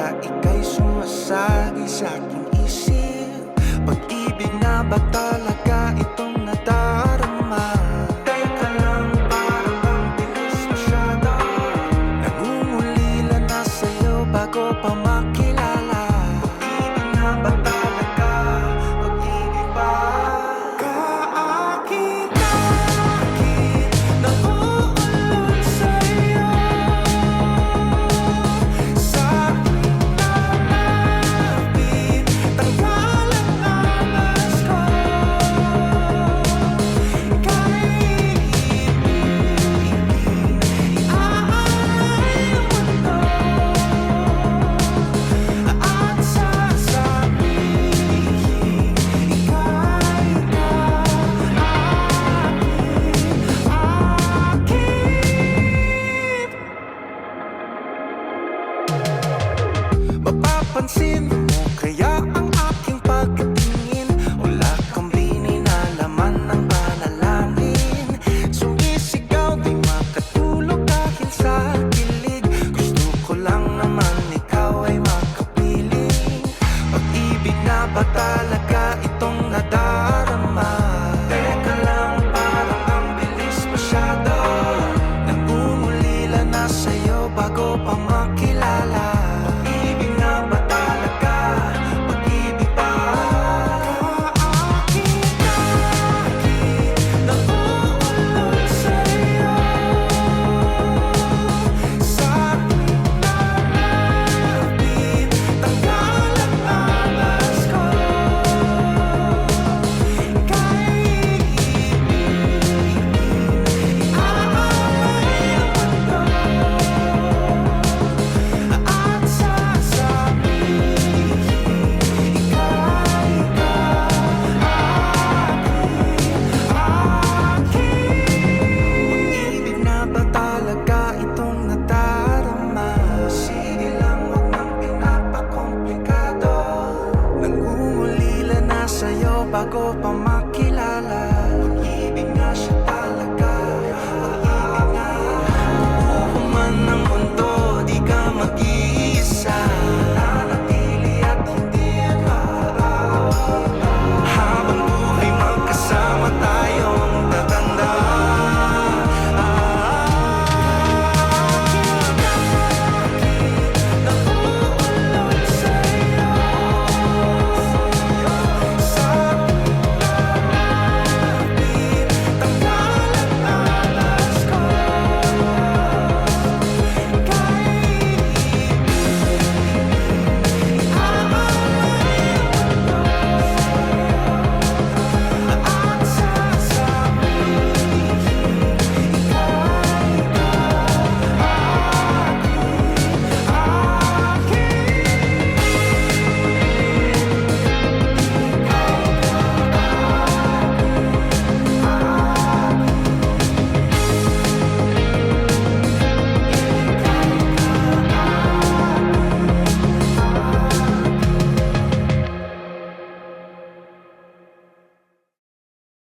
talaga ika'y sumasagi sa aking isip. Pag-ibig na ba talaga itong nadarama? Teka lang, parang ang bilis masyado. Nangungulila na sa'yo bago pa makilala. Pag-ibig na ba talaga? Pag-ibig ba? Kaakit-akit na uulong sa'yo. Sa aking lalapit, tanggalan ang angas ko. Ika'y iibigin, iaalay ang mundo. At sasabihin, ika'y kaakit-akit. Mapapansin